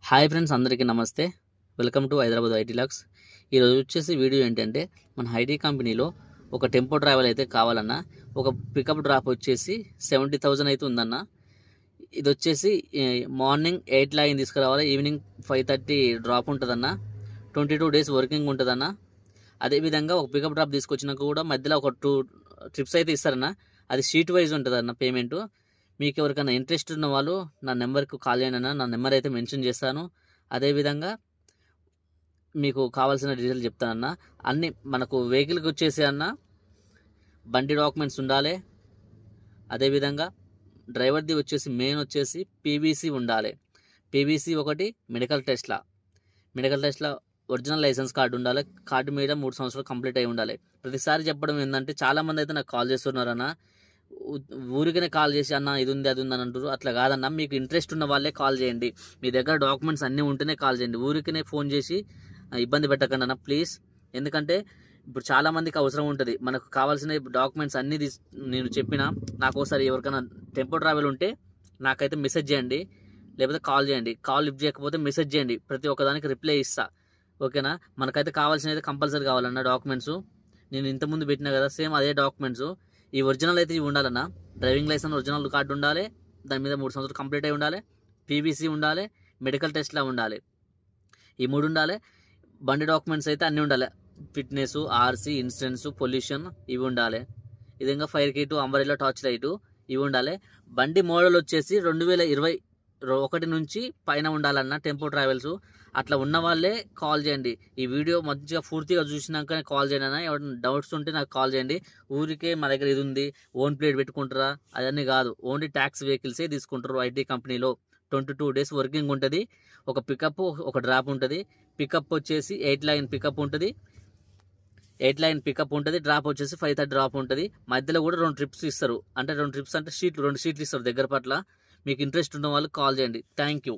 Hi friends, అందరికీ నమస్తే. Welcome to Hyderabad IT lakhs. ఈరోజు వచ్చేసి వీడియో ఏంటంటే, మన ఐటీ కంపెనీలో ఒక టెంపో ట్రావెల్ అయితే కావాలన్నా, ఒక పికప్ డ్రాప్ వచ్చేసి 70,000 అయితే ఉందన్న. ఇది వచ్చేసి మార్నింగ్ 8 లాగిన్ తీసుకురావాలి, ఈవినింగ్ 5:30 డ్రాప్ ఉంటుందన్న. 22 డేస్ వర్కింగ్ ఉంటుందన్న. అదేవిధంగా ఒక పికప్ డ్రాప్ తీసుకొచ్చినాక కూడా మధ్యలో ఒక 2 ట్రిప్స్ అయితే ఇస్తారన్న. అది షీట్ వైజ్ ఉంటుందన్న పేమెంటు. మీకు ఎవరికైనా ఇంట్రెస్ట్ ఉన్న వాళ్ళు నా నెంబర్కి కాల్ చేయండి అన్న. నా నెంబర్ అయితే మెన్షన్ చేస్తాను. అదేవిధంగా మీకు కావాల్సిన డీటెయిల్స్ చెప్తానన్న. అన్నీ మనకు వెహికల్కి వచ్చేసి అన్న బండి డాక్యుమెంట్స్ ఉండాలి. అదేవిధంగా డ్రైవర్ది వచ్చేసి మెయిన్ వచ్చేసి పీవీసీ ఉండాలి. పీవీసీ ఒకటి, మెడికల్ టెస్ట్లా ఒరిజినల్ లైసెన్స్ కార్డు ఉండాలి. కార్డు మీద 3 సంవత్సరాలు కంప్లీట్ అయి ఉండాలి. ప్రతిసారి చెప్పడం ఏంటంటే, చాలామంది అయితే నాకు కాల్ చేస్తున్నారన్న. ఊరికనే కాల్ చేసి అన్న ఇది ఉంది అది ఉంది అని అంటారు. అట్లా కాదన్న, మీకు ఇంట్రెస్ట్ ఉన్న వాళ్ళే కాల్ చేయండి. మీ దగ్గర డాక్యుమెంట్స్ అన్నీ ఉంటేనే కాల్ చేయండి. ఊరికనే ఫోన్ చేసి ఇబ్బంది పెట్టకండి అన్న ప్లీజ్. ఎందుకంటే ఇప్పుడు చాలా మందికి అవసరం ఉంటుంది. మనకు కావాల్సిన డాక్యుమెంట్స్ అన్నీ నేను చెప్పిన. నాకు ఒకసారి ఎవరికైనా టెంపో ట్రావెల్ ఉంటే నాకైతే మెసేజ్ చేయండి, లేకపోతే కాల్ చేయండి. కాల్ లిఫ్ట్ చేయకపోతే మెసేజ్ చేయండి. ప్రతి ఒక్కదానికి రిప్లై ఇస్తా, ఓకేనా. మనకైతే కావాల్సినది కంపల్సరీ కావాలన్న డాక్యుమెంట్స్. నేను ఇంతకుముందు పెట్టినా కదా, సేమ్ అదే డాక్యుమెంట్స్. ఈ ఒరిజినల్ అయితే ఇవి ఉండాలన్న. డ్రైవింగ్ లైసెన్స్ ఒరిజినల్ కార్డు ఉండాలి, దాని మీద 3 సంవత్సరాలు కంప్లీట్ అయి ఉండాలి. పీవీసీ ఉండాలి, మెడికల్ టెస్ట్లా ఉండాలి. ఈ 3 ఉండాలి. బండి డాక్యుమెంట్స్ అయితే అన్నీ ఉండాలి. ఫిట్నెస్, ఆర్సీ, ఇన్సూరెన్స్, పొల్యూషన్ ఇవి ఉండాలి. విధంగా fire kit, umbrella, torch light ఇవి ఉండాలి. బండి మోడల్ వచ్చేసి 2021 నుంచి పైన ఉండాలన్న. టెంపో ట్రావెల్స్ అట్లా ఉన్న వాళ్ళే కాల్ చేయండి. ఈ వీడియో మంచిగా పూర్తిగా చూసినాకనే కాల్ చేయండి అన్న. ఎవరైనా డౌట్స్ ఉంటే నాకు కాల్ చేయండి. ఊరికే మా దగ్గర ఇది ఉంది, ఓన్ ప్లేట్ పెట్టుకుంటారా అదన్నీ కాదు. ఓన్లీ ట్యాక్స్ వెహికల్సే తీసుకుంటారు ఐటీ కంపెనీలో. 22 డేస్ వర్కింగ్ ఉంటుంది. ఒక పికప్, ఒక డ్రాప్ ఉంటుంది. పికప్ వచ్చేసి 8 లైన్ పికప్ ఉంటుంది. 8 లైన్ పికప్ ఉంటుంది. డ్రాప్ వచ్చేసి 5:30 డ్రాప్ ఉంటుంది. మధ్యలో కూడా 2 ట్రిప్స్ ఇస్తారు. అంటే 2 ట్రిప్స్ అంటే 2 షీట్లు ఇస్తారు దగ్గర పట్ల. మీకు ఇంట్రెస్ట్ ఉన్న వాళ్ళు కాల్ చేయండి. Thank you.